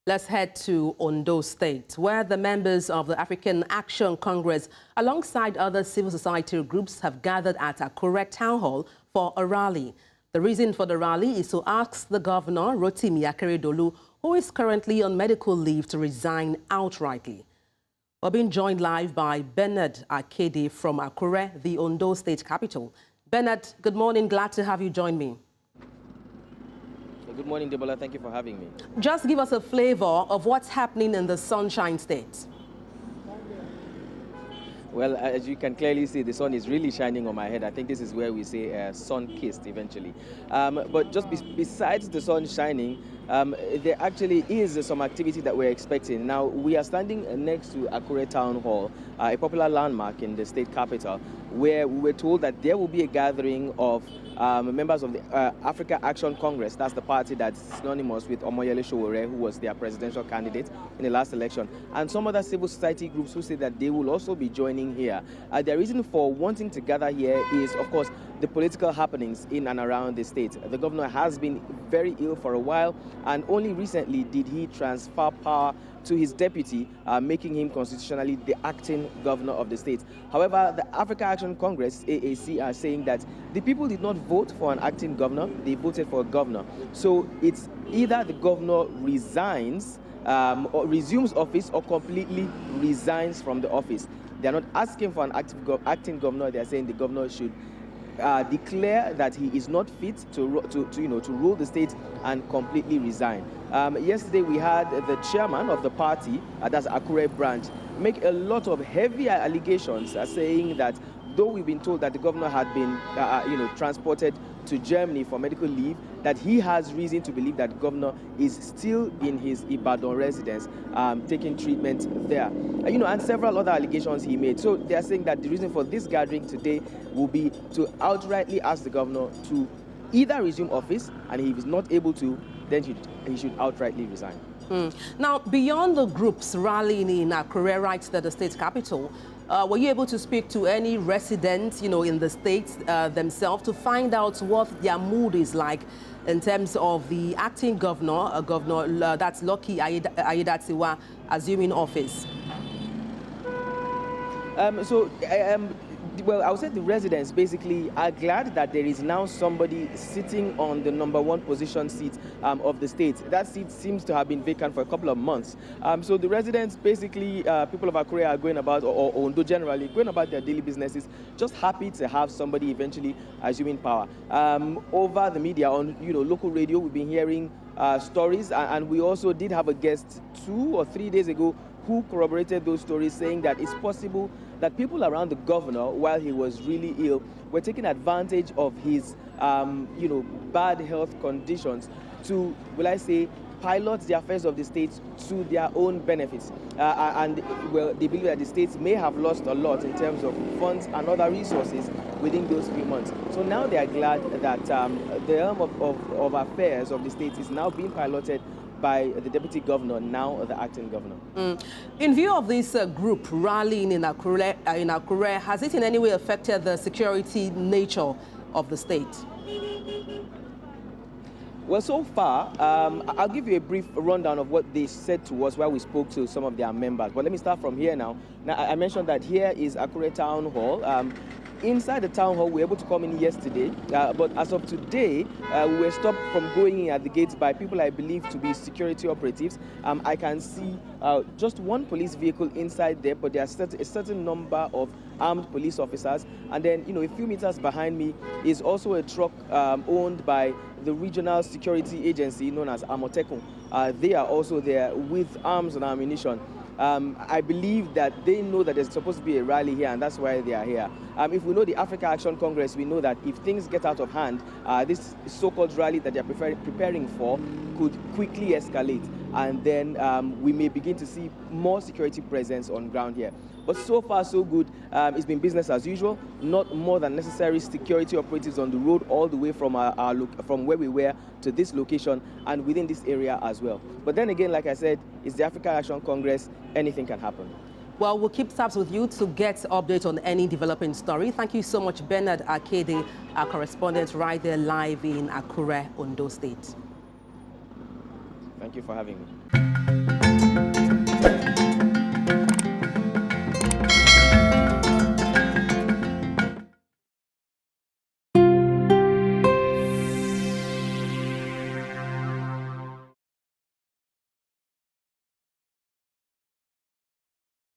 Let's head to Ondo State, where the members of the African Action Congress, alongside other civil society groups, have gathered at Akure Town Hall for a rally. The reason for the rally is to ask the governor, Rotimi Akeredolu, who is currently on medical leave, to resign outrightly. We're being joined live by Bernard Akede from Akure, the Ondo State capital. Bernard, good morning. Glad to have you join me. Good morning, Adebola. Thank you for having me. Just give us a flavor of what's happening in the Sunshine State. Well, as you can clearly see, the sun is really shining on my head. I think this is where we say sun-kissed eventually. But just besides the sun shining, there actually is some activity that we're expecting. Now, we are standing next to Akure Town Hall, a popular landmark in the state capital, where we were told that there will be a gathering of members of the Africa Action Congress. That's the party that's synonymous with Omoyele Sowore, who was their presidential candidate in the last election, and some other civil society groups who say that they will also be joining here. The reason for wanting to gather here is, of course, the political happenings in and around the state. The governor has been very ill for a while, and only recently did he transfer power to his deputy, making him constitutionally the acting governor of the state. However, the Africa Action Congress, AAC, are saying that the people did not vote for an acting governor, they voted for a governor. So it's either the governor resigns or resumes office or completely resigns from the office. They're not asking for an acting governor, they're saying the governor should declare that he is not fit to rule the state and completely resign. Yesterday we had the chairman of the party, that's Akure branch, make a lot of heavy allegations, saying that though we've been told that the governor had been transported to Germany for medical leave, that he has reason to believe that the governor is still in his Ibadan residence, taking treatment there. And several other allegations he made. So they are saying that the reason for this gathering today will be to outrightly ask the governor to either resume office, and if he is not able to, then he should outrightly resign. Now, beyond the groups rallying in Akure, right to the state capital, were you able to speak to any residents, in the states themselves to find out what their mood is like in terms of the acting governor, that's Lucky Aiyedatiwa, assuming office? Well, I would say the residents basically are glad that there is now somebody sitting on the #1 position seat of the state. That seat seems to have been vacant for a couple of months. So the residents, basically, people of Akure are going about, or Ondo generally, going about their daily businesses, just happy to have somebody eventually assuming power. Over the media, on local radio, we've been hearing stories, and we also did have a guest 2 or 3 days ago who corroborated those stories, saying that it's possible that people around the governor, while he was really ill, were taking advantage of his, bad health conditions to, will I say, pilot the affairs of the state to their own benefits. Well, they believe that the states may have lost a lot in terms of funds and other resources within those few months. So now they are glad that the helm of affairs of the state is now being piloted by the deputy governor, now the acting governor. In view of this group rallying in Akure, has it in any way affected the security nature of the state? Well, so far, I'll give you a brief rundown of what they said to us while we spoke to some of their members. But let me start from here now. Now, I mentioned that here is Akure Town Hall. Inside the town hall, we were able to come in yesterday, but as of today, we were stopped from going in at the gates by people I believe to be security operatives. I can see just one police vehicle inside there, but there are a certain number of armed police officers. And then, a few meters behind me is also a truck owned by the regional security agency known as Amotekun. They are also there with arms and ammunition. I believe that they know that there's supposed to be a rally here, and that's why they are here. If we know the Africa Action Congress, we know that if things get out of hand, this so-called rally that they're preparing for could quickly escalate, and then we may begin to see more security presence on ground here. But so far, so good. It's been business as usual. Not more than necessary security operatives on the road all the way from from where we were to this location and within this area as well. But then again, like I said, it's the Africa Action Congress. Anything can happen. Well, we'll keep tabs with you to get updates on any developing story. Thank you so much, Bernard Akede, our correspondent right there live in Akure, Ondo State. Thank you for having me.